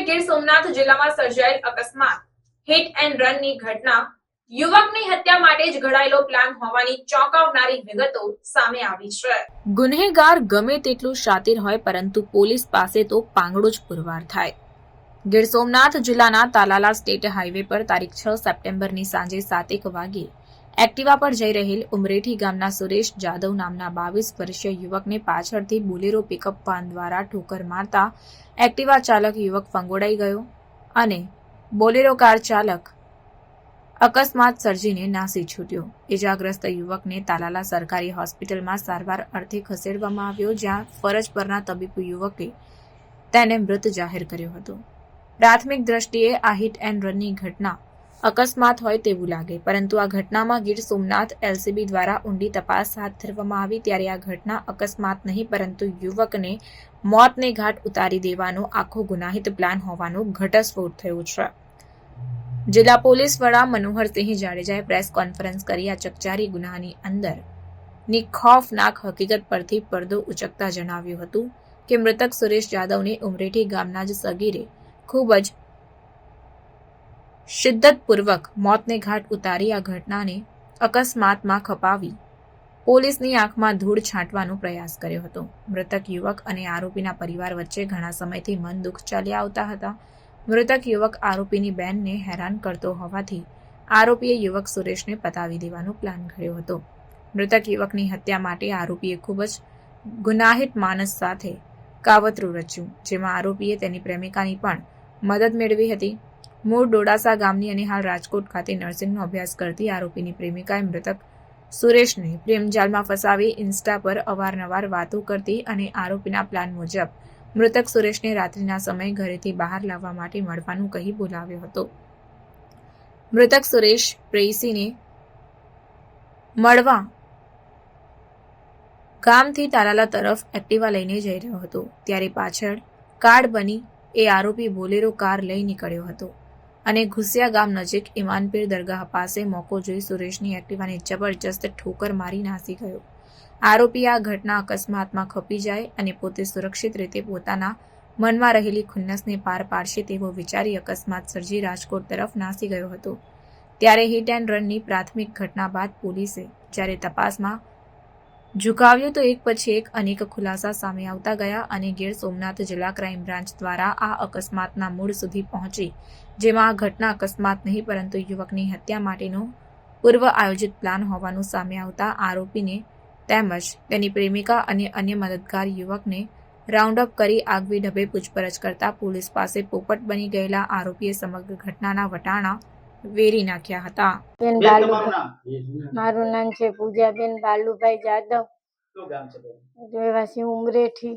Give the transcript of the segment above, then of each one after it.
ગીર સોમનાથ જિલ્લામાં સર્જાયેલ અકસ્માત hit and રનની ઘટના યુવકની હત્યા માટે જ ઘડાયેલો પ્લાન હોવાની ચોંકાવનારી વિગતો સામે આવી છે। ગુનેગાર ગમે તેટલું શાતિર હોય પરંતુ પોલીસ પાસે તો પાંગડો જ પુરવાર થાય। ગીર સોમનાથ જિલ્લાના તાલાલા સ્ટેટ હાઈવે પર તારીખ 6 સપ્ટેમ્બરની સાંજે 7:00 વાગે એક્ટિવા પર જઈ રહેલ ઉમરેઠી ગામના સુરેશ જાદવ નામના 22 વર્ષીય યુવકને પાછળથી બોલેરો પિકઅપ વાન દ્વારા ઠોકર મારતા એક્ટિવા ચાલક યુવક ફંગોળાઈ ગયો અને બોલેરો કાર ચાલક અકસ્માત સર્જીને નાસી છૂટ્યો। ઇજાગ્રસ્ત યુવકને તાલાલા સરકારી હોસ્પિટલમાં સારવાર અર્થે ખસેડવામાં આવ્યો, જ્યાં ફરજ પરના તબીબ યુવકે તેને મૃત જાહેર કર્યો હતો। પ્રાથમિક દ્રષ્ટિએ આ હિટ એન્ડ રનની ઘટના અકસ્માત હોય તેવું લાગે, પરંતુ આ ઘટનામાં ગીર સોમનાથ એલસીબી દ્વારા ઊંડી તપાસ હાથ ધરવામાં આવી ત્યારે આ ઘટના અકસ્માત નહીં પરંતુ યુવકને મોતને ઘાટ ઉતારી દેવાનો આખો ગુનાહિત પ્લાન હોવાનો ઘટસ્ફોટ થયો છે। જિલ્લા પોલીસ વડા મનોહરસિંહ જાડેજાએ પ્રેસ કોન્ફરન્સ કરી આ ચકચારી ગુનાની અંદરની ખૌફનાક હકીકત પરથી પડદો ઉચકતા જણાવ્યું હતું કે મૃતક સુરેશ જાદવને ઉમરેઠી ગામના જ સગીરે ખૂબ જ શિદ્દતપૂર્વક મોતને ઘાટ ઉતારી આ ઘટનાને અકસ્માતમાં ખપાવી પોલીસની આંખમાં ધૂળ છાંટવાનો પ્રયાસ કર્યો હતો। મૃતક યુવક અને આરોપીના પરિવાર વચ્ચે ઘણા સમયથી મન દુઃખ ચાલ્યા આવતા હતા। મૃતક યુવક આરોપીની બહેનને હેરાન કરતો હોવાથી આરોપીએ યુવક સુરેશને પતાવી દેવાનો પ્લાન ઘડ્યો હતો। મૃતક યુવકની હત્યા માટે આરોપીએ ખૂબ જ ગુનાહિત માનસ સાથે કાવતરું રચ્યું, જેમાં આરોપીએ તેની પ્રેમિકાની પણ મદદ મેળવી હતી। મૂળ ડોડાસા ગામની અને હાલ રાજકોટ ખાતે નર્સિંગનો અભ્યાસ કરતી આરોપીની પ્રેમિકાએ મૃતક સુરેશને પ્રેમજાળમાં ફસાવી ઇન્સ્ટા પર અવારનવાર વાતો કરતી અને આરોપીના પ્લાન મુજબ મૃતક સુરેશને રાત્રિના સમયે ઘરેથી બહાર લાવવા માટે મળવાનું કહી બોલાવ્યો હતો। મૃતક સુરેશ પ્રેયસીને મળવા ગામથી તાલાલા તરફ એક્ટિવા લઈને જઈ રહ્યો હતો, ત્યારે પાછળ કાર્ડ બની એ આરોપી બોલેરો કાર લઈ નીકળ્યો હતો અને ઘુસિયા ગામ નજીક ઇમાનપીર દરગાહ પાસે મોકો જોઈ સુરેશની એક્ટિવાને જબરજસ્ત ઠોકર મારી નાસી ગયો। આરોપી આ ઘટના અકસ્માતમાં ખપી જાય અને પોતે સુરક્ષિત રીતે પોતાના મનમાં રહેલી ખુન્નસને પાર પાડશે તેવો વિચારી અકસ્માત સર્જી રાજકોટ તરફ નાસી ગયો હતો। ત્યારે હિટ એન્ડ રનની પ્રાથમિક ઘટના બાદ પોલીસે જ્યારે તપાસમાં ઝુકાવ્યું તો એક પછી એક અનેક ખુલાસા સામે આવતા ગયા અને ગીર સોમનાથ જિલ્લા ક્રાઇમ બ્રાન્ચ દ્વારા આ અકસ્માતના મૂળ સુધી પહોંચી, જેમાં આ ઘટના અકસ્માત નહીં પરંતુ યુવકની હત્યા માટેનો પૂર્વ આયોજિત પ્લાન હોવાનું સામે આવતા આરોપીને તેમજ તેની પ્રેમિકા અને અન્ય મદદગાર યુવકને રાઉન્ડ અપ કરી આગવી ઢબે પૂછપરછ કરતા પોલીસ પાસે પોપટ બની ગયેલા આરોપીએ સમગ્ર ઘટનાના વટાણા વેરી નાખ્યા હતા। મારું નામ છે પૂજાબેન બાલુભાઈ જાદવ, શું ગામ છે બેન? રહેવાસી ઉમરેઠી।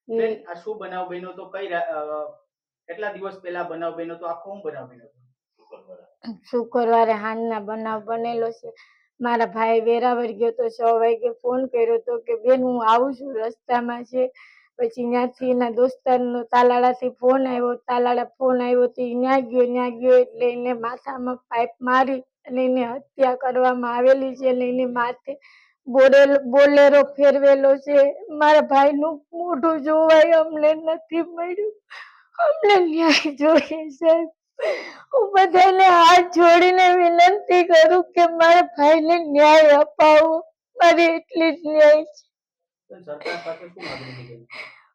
બેન, આ શું બનાવ બન્યો તો કેટલા દિવસ પહેલા બનાવ બન્યો તો આખો શું બનાવ બન્યો તો? શુક્રવારે હાંજના બનાવ બનેલો છે। મારા ભાઈ વેરાવળ ગયો તો 6 વાગે ફોન કર્યો તો કે બેન હું આવું છું, રસ્તામાં છે। પછી ત્યાંથી એના દોસ્તારનો તાલાળાથી ફોન આવ્યો તો ત્યાં ગયો એટલે એને માથામાં પાઇપ મારી અને એને હત્યા કરવામાં આવેલી છે અને એની માથે બોલેરો ફેરવેલો છે। મારા ભાઈનું મોઢું જોવાય અમને નથી મળ્યું, અમને ન્યાય જોઈએ સાહેબ। હું બધાને હાથ જોડીને વિનંતી કરું કે મારા ભાઈને ન્યાય અપાવો, મારી એટલી જ ન્યાય છે, સરકાર પાસે શું માંગણી છે?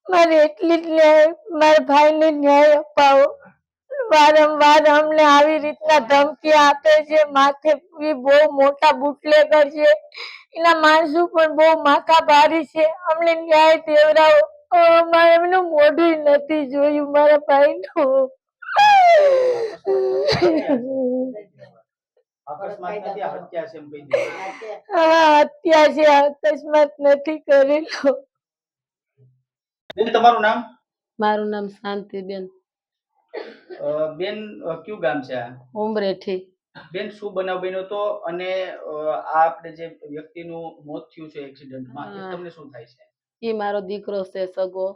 મારી એટલી જ ન્યાય, મારા ભાઈને ન્યાય અપાવો। વારંવાર અમને આવી રીતના ધમકી આપે છે, માથે બહુ મોટા બુટલેગર છે, એના માણસો પણ બહુ માથા ભારી છે, અમને ન્યાય દેવડાવો। એમનું મોઢું નથી જોયું મારા ભાઈનું। અકસ્માત નથી, આ હત્યા છે એમ કહી દીધું? હા હત્યા છે, અકસ્માત નથી કરેલો। બેન, તમારું નામ? મારું નામ શાંતિબેન, બેન કયું ગામ છે આ? ઉમરેઠી। બેન, શું બનાવ બન્યો તો અને આ આપણે જે વ્યક્તિનું મોત થયું છે એક્સિડન્ટમાં, એ તમને શું થાય છે? ઈ મારો દીકરો છે સગો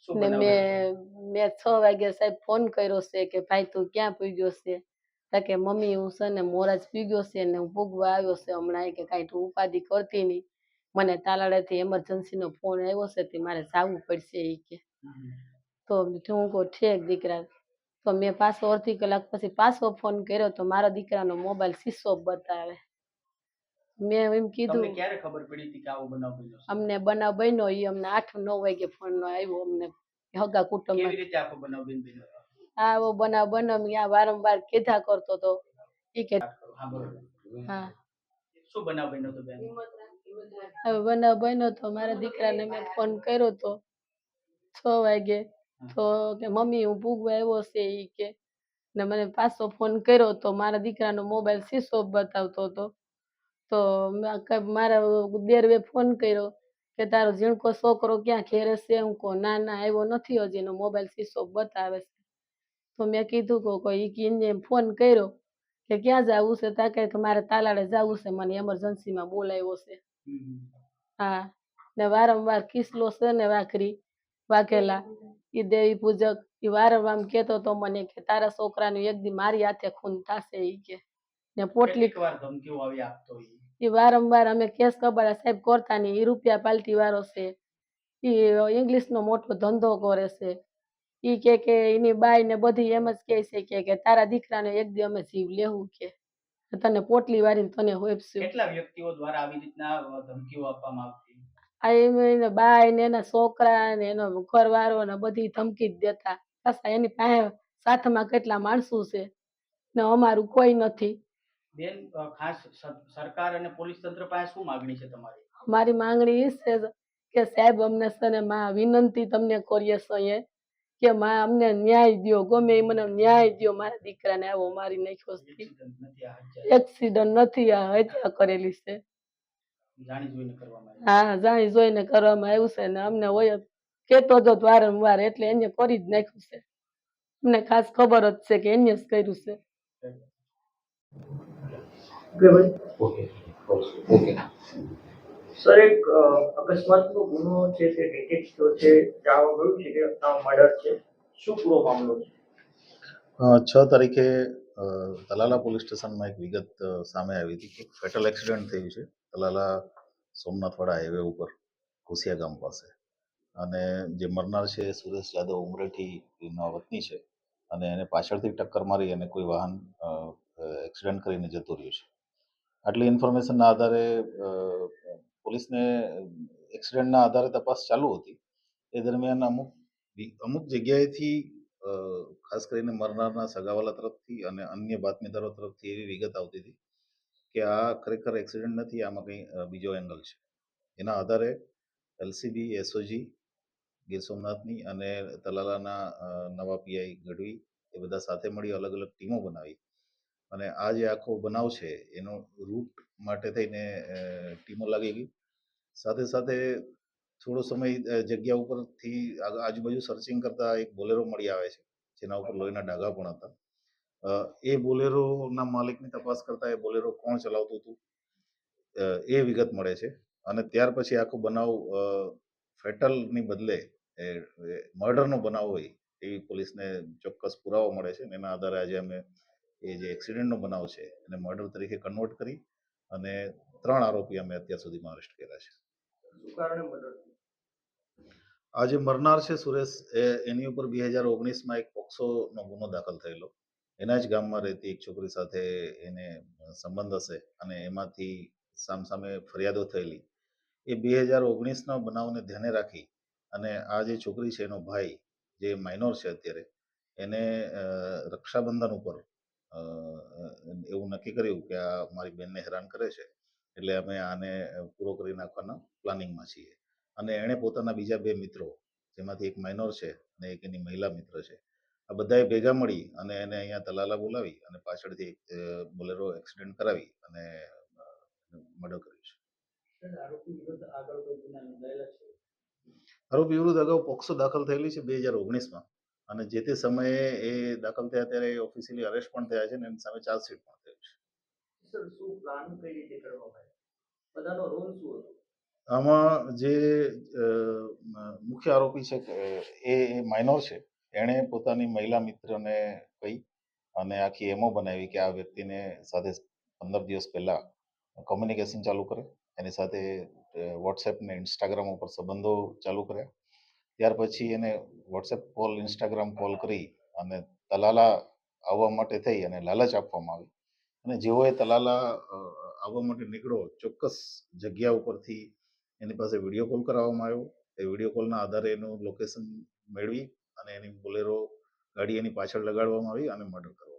શું ને બનાવ મેં 6 વાગે સાહેબ ફોન કર્યો છે કે ભાઈ તું ક્યાં પૂગ્યો છે? તો કે મમ્મી હું છે ને મોરાજ પૂગ્યો છે ને હું પૂગવા આવ્યો છે હમણાં, કે કાંઈ તું ઉપાધિ કરતી નહીં, મને તાલાળાથી એમરજન્સીનો ફોન આવ્યો છે તે મારે જવું પડશે એ કે। તો હું કહું ઠેક દીકરા, તો મેં પાછો અડધી કલાક પછી પાછો ફોન કર્યો તો મારા દીકરાનો મોબાઈલ સ્વિચ ઓફ બતાવે. મેં એમ તમને કીધું ક્યારે ખબર પડી હતી કે આવો બનાવ બન્યો છે? અમને બનાવ બન્યો ઈ અમને 8-9 વાગે ફોન આવ્યો અમને હગા કુટુંબમાં. કેવી રીતે આખો બનાવ બન્યો હતો? આવો બનાવ બન્યો ત્યાં વારંવાર કીધા કરતો તો ઈ કે હા બરોબર. હા શું બનાવ બન્યો હતો બેન? હવે બનાવ બન્યો તો મારા દીકરાને મેં ફોન કર્યો તો 6 વાગે તો કે મમ્મી હું ભૂગવા આવ્યો છે ઈ કે ને મને પાછો ફોન કર્યો તો મારા દીકરાનો મોબાઈલ સ્વિચ ઓફ બતાવતો હતો. તો મારા દેરવે ફોન કર્યો કે તારો ઝીણકો છોકરો ક્યાં ઘેરે છે? હું કહું ના ના આવ્યો નથી હજી, એનો મોબાઈલ સ્વિચ ઓફ બતાવે છે. તો મેં કીધું કે કોઈ કીને ફોન કર્યો કે ક્યાં જવું છે? તા કે મારે તાલાળે જવું છે, મને એમરજન્સીમાં બોલાવ્યો છે. હા ને વારંવાર કિસલો છે ને વાઘેલા ઈ દેવી પૂજક ઈ વારંવાર કહેતો તો મને કે તારા છોકરાનું એક દી મારી હાથે ખૂન થશે ઈ કે ને પોટલી કેટલીક વાર ધમકીઓ આવી આપતો ઈ? ઈ વારંવાર અમે કેસ કબાડા સાહેબ કરતા નહીં, ઈ રૂપિયા પાલટી વાળો છે, ઈ ઇંગ્લિશનો મોટો ધંધો કરે છે. ઈ કે એની બાઈ ને બધી એમ જ કહે છે કે તારા દીકરાને એક દી અમે જીવ લેવું કે તને પોટલી વાળીને તને હોઈપશું. કેટલા વ્યક્તિઓ દ્વારા આવી રીતના ધમકીઓ આપવામાં આવતી? આ એને બાઈ ને એના છોકરા ને એનો ઘરવાળો ને બધી ધમકી જ દેતા. પાછા એની પાસે સાથમાં કેટલા માણસો છે ને અમારું કોઈ નથી. બેન ખાસ સરકાર અને પોલીસ તંત્ર પાસે શું માંગણી છે તમારી? મારી માંગણી એ છે કે સાહેબ અમને છે ને માં વિનંતી તમને કરીએ છીએ કે માં અમને ન્યાય દ્યો, ગમે એ મને ન્યાય દ્યો. મારા દીકરાને આવો મારી નાખ્યો છે, એક્સિડન્ટ નથી આ એક્સિડન્ટ નથી, આ હત્યા કરેલી છે. જાણી જોઈને કરવામાં આવી? હા જાણી જોઈને કરવામાં આવ્યું છે ને અમને હોય કેતો જ વારંવાર એટલે એને કરી જ નાખ્યું છે. અમને ખાસ ખબર જ છે કે એને જ કર્યું છે. સર એક અકસ્માતનો ગુનો છે તે ડિટેક્ટ થયો છે, જાણવા મળ્યું છે કે મર્ડર છે, શું પૂરો મામલો છે? 6 તારીખે તલાલા પોલીસ સ્ટેશનમાં એક વિગત સામે આવી હતી કે ફેટલ એક્સિડન્ટ થયું છે તલાલા સોમનાથવાડા હાઈવે ઉપર કુસિયા ગામ પાસે, અને જે મરનાર છે એ સુરેશ યાદવ ઉમરેઠીના વતની છે અને એને પાછળથી ટક્કર મારી અને કોઈ વાહન એક્સિડન્ટ કરીને જતું રહ્યું છે. આટલી ઇન્ફોર્મેશનના આધારે પોલીસને એક્સિડન્ટના આધારે તપાસ ચાલુ હતી. એ દરમિયાન અમુક જગ્યાએથી ખાસ કરીને મરનારના સગાવાલા તરફથી અને અન્ય બાતમીદારો તરફથી એવી વિગત આવતી હતી કે આ ખરેખર એક્સિડન્ટ નથી, આમાં કંઈ બીજો એંગલ છે. એના આધારે એલસીબી, એસઓજી ગીર સોમનાથની અને તલાલાના નવા પીઆઈ ગઢવી એ બધા સાથે મળી અલગ અલગ ટીમો બનાવી અને આ જે આખો બનાવ છે એનો રૂટ માટે થઈને ટીમો લાગી ગઈ. સાથે સાથે થોડો સમય જગ્યા ઉપરથી આજુબાજુ સર્ચિંગ કરતા એક બોલેરો મળી આવે છે જેના ઉપર લોહીના ડાઘા પણ હતા. એ બોલેરોના માલિકની તપાસ કરતા એ બોલેરો કોણ ચલાવતું હતું એ વિગત મળે છે અને ત્યાર પછી આખો બનાવ ફેટલની બદલે મર્ડરનો બનાવ હોય એવી પોલીસને ચોક્કસ પુરાવો મળે છે અને એના આધારે આજે અમે એ જે એક્સિડન્ટનો બનાવ છે એને મર્ડર તરીકે કન્વર્ટ કરી અને 3 આરોપી અમે અત્યાર સુધીમાં અરેસ્ટ કર્યા છે. શું કારણે મર્ડર? આ જે મરનાર છે સુરેશ, એની ઉપર 2019માં એક પોક્સોનો ગુનો દાખલ થયેલો. એના જ ગામમાં રહેતી એક છોકરી સાથે એને સંબંધ હશે અને એમાંથી સામસામે ફરિયાદો થયેલી. એ 2019ના બનાવને ધ્યાને રાખી અને આ જે છોકરી છે એનો ભાઈ જે માઇનોર છે અત્યારે, એને રક્ષાબંધન ઉપર એવું નક્કી કર્યું કે આ મારી બેનને હેરાન કરે છે એટલે અમે આને પૂરો કરી નાખવાના પ્લાનિંગમાં છીએ. અને એણે પોતાના બીજા 2 મિત્રો, જેમાંથી એક માઇનોર છે અને એક એની મહિલા મિત્ર છે, આ બધાએ ભેગા મળી અને એને અહીંયા તલાલા બોલાવી અને પાછળથી બોલેરો એક્સિડન્ટ કરાવી અને મર્ડર કર્યું છે. આરોપી વિરુદ્ધ આગળ કોઈ ગુના નોંધાયેલા છે? આરોપી વિરુદ્ધ અગાઉ પોક્સો દાખલ થયેલી છે 2019માં અને જે તે સમયે એ દાખલ થયા ત્યારે એ ઓફિશિયલી અરેસ્ટ પણ થયા છે અને એની સામે ચાર્જશીટ પણ થયું છે. સર શું પ્લાન કઈ રીતે કરવામાં આવ્યો? બધાનો રોલ શું હતો? આમાં જે મુખ્ય આરોપી છે એ માઇનોર છે, એણે પોતાની મહિલા મિત્રને કહી અને આખી એમઓ બનાવી કે આ વ્યક્તિને સાથે 15 દિવસ પહેલા કોમ્યુનિકેશન ચાલુ કરે, એની સાથે વોટ્સએપ ને ઇન્સ્ટાગ્રામ ઉપર સંબંધો ચાલુ કર્યા. ત્યાર પછી એને વોટ્સએપ કોલ, ઇન્સ્ટાગ્રામ કોલ કરી અને તલાલા આવવા માટે થઈ અને લાલચ આપવામાં આવી અને જેઓએ તલાલા આવવા માટે નીકળો ચોક્કસ જગ્યા ઉપરથી એની પાસે વિડીયો કોલ કરાવવામાં આવ્યો. એ વિડીયો કોલના આધારે એનું લોકેશન મેળવી અને એની બોલેરો ગાડી એની પાછળ લગાડવામાં આવી અને મર્ડર કરવામાં આવ્યું.